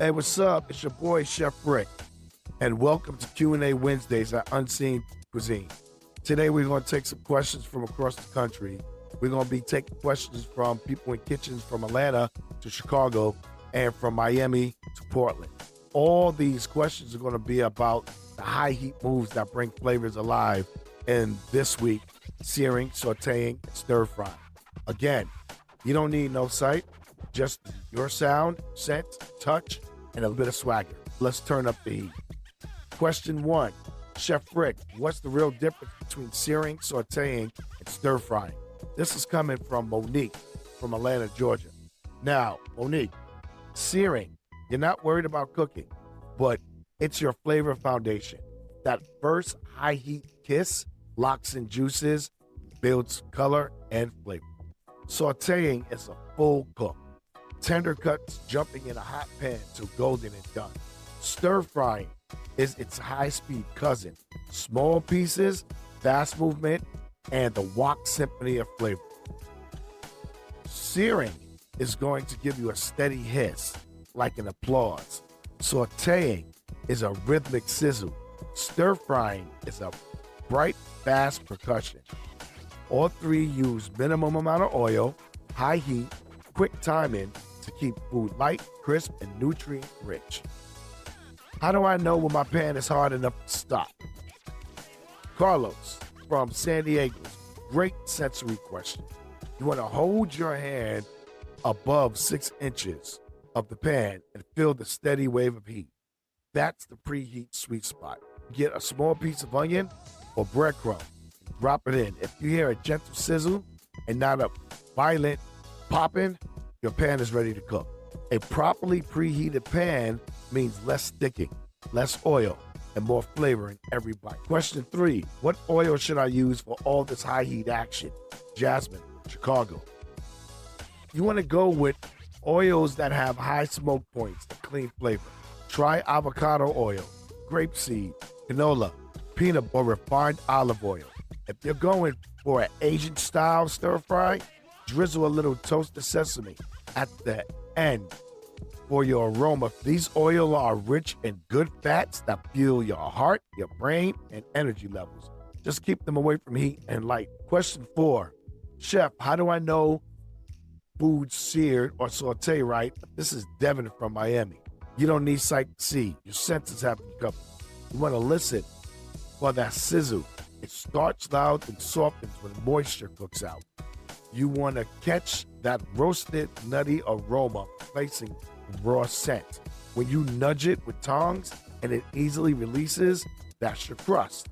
Hey, what's up? It's your boy Chef Riq, and welcome to Q&A Wednesdays at Unseen Cuisine. Today we're going to take some questions from across the country. We're going to be taking questions from people in kitchens from Atlanta to Chicago and from Miami to Portland. All these questions are going to be about the high heat moves that bring flavors alive in this week, searing, sautéing, and stir frying. Again, you don't need no sight, just your sound, scent, touch, and a bit of swagger. Let's turn up the heat. Question 1, Chef Riq, what's the real difference between searing, sautéing, and stir frying? This is coming from Monique from Atlanta, Georgia. Now, Monique, searing, you're not worried about cooking, but it's your flavor foundation. That first high heat kiss locks in juices, builds color and flavor. Sautéing is a full cook. Tender cuts jumping in a hot pan till golden and done. Stir frying is its high-speed cousin. Small pieces, fast movement, and the wok symphony of flavor. Searing is going to give you a steady hiss, like an applause. Sautéing is a rhythmic sizzle. Stir frying is a bright, fast percussion. All three use minimum amount of oil, high heat, quick timing to keep food light, crisp, and nutrient rich. How do I know when my pan is hard enough to stop? Carlos from San Diego, great sensory question. You want to hold your hand above 6 inches of the pan and feel the steady wave of heat. That's the preheat sweet spot. Get a small piece of onion or breadcrumb, drop it in. If you hear a gentle sizzle and not a violent popping, your pan is ready to cook. A properly preheated pan means less sticking, less oil, and more flavor in every bite. Question 3, what oil should I use for all this high heat action? Jasmine, Chicago. You want to go with oils that have high smoke points and clean flavor. Try avocado oil, grapeseed, canola, peanut, or refined olive oil. If you're going for an Asian style stir fry, drizzle a little toasted sesame at the end for your aroma. These oils are rich in good fats that fuel your heart, your brain, and energy levels. Just keep them away from heat and light. Question 4, Chef, how do I know food seared or saute right? This is Devin from Miami. You don't need sight to see. Your senses have you covered. You want to listen for that sizzle. It starts loud and softens when moisture cooks out. You want to catch that roasted, nutty aroma placing raw scent. When you nudge it with tongs and it easily releases, that's your crust.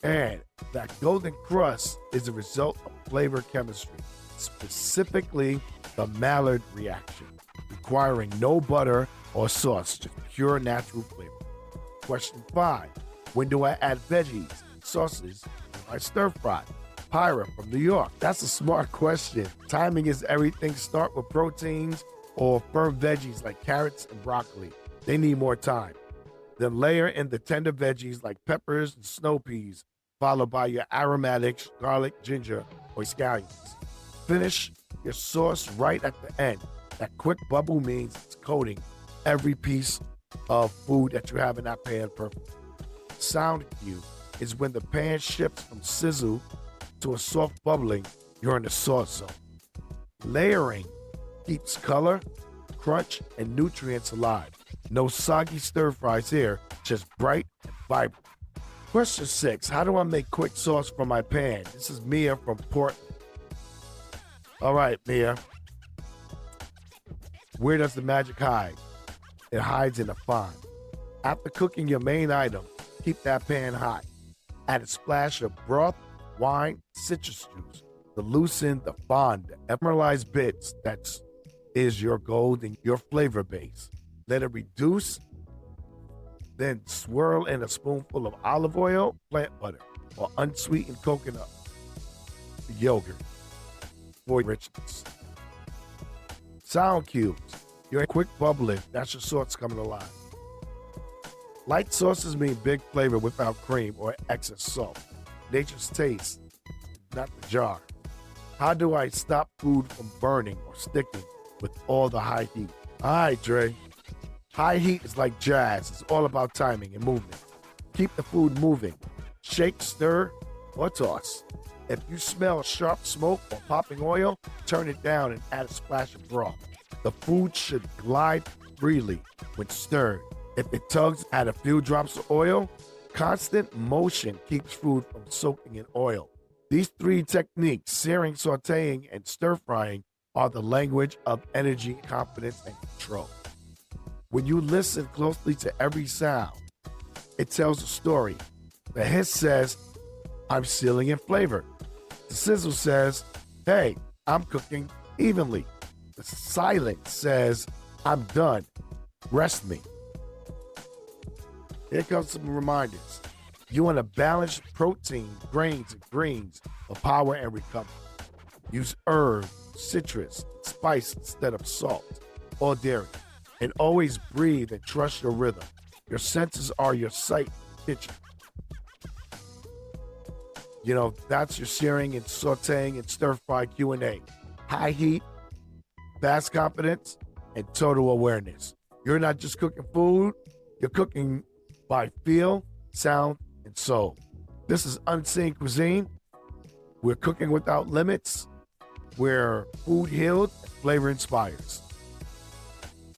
And that golden crust is a result of flavor chemistry, specifically the Maillard reaction, requiring no butter or sauce, just pure natural flavor. Question 5, when do I add veggies, sauces, in my stir fry? Pyra from New York. That's a smart question. Timing is everything. Start with proteins or firm veggies like carrots and broccoli. They need more time. Then layer in the tender veggies like peppers and snow peas, followed by your aromatics, garlic, ginger, or scallions. Finish your sauce right at the end. That quick bubble means it's coating every piece of food that you have in that pan perfectly. Sound cue is when the pan shifts from sizzle to a soft bubbling, you're in the sauce zone. Layering keeps color, crunch, and nutrients alive. No soggy stir fries here, just bright and vibrant. Question 6, how do I make quick sauce from my pan? This is Mia from Portland. All right, Mia. Where does the magic hide? It hides in a fond. After cooking your main item, keep that pan hot. Add a splash of broth, wine, citrus juice to loosen the fond, the caramelized bits that is your gold and your flavor base. Let it reduce, then swirl in a spoonful of olive oil, plant butter, or unsweetened coconut yogurt for richness. Sound cues. Your quick bubbling, that's your sauce coming alive. Light sauces mean big flavor without cream or excess salt. Nature's taste, not the jar. How do I stop food from burning or sticking with all the high heat? All right, Dre. High heat is like jazz. It's all about timing and movement. Keep the food moving. Shake, stir, or toss. If you smell sharp smoke or popping oil, turn it down and add a splash of broth. The food should glide freely when stirred. If it tugs, add a few drops of oil. Constant motion keeps food from soaking in oil. These three techniques, searing, sautéing, and stir frying, are the language of energy, confidence, and control. When you listen closely to every sound, it tells a story. The hiss says, I'm sealing in flavor. The sizzle says, hey, I'm cooking evenly. The silence says, I'm done. Rest me. Here comes some reminders. You want to balance protein, grains, and greens for power and recovery. Use herb, citrus, spice instead of salt or dairy. And always breathe and trust your rhythm. Your senses are your sight in the kitchen. You know, that's your searing and sautéing and stir-fry Q&A. High heat, fast confidence, and total awareness. You're not just cooking food, you're cooking by feel, sound, and soul. This is Unseen Cuisine. We're cooking without limits, where food healed and flavor inspires.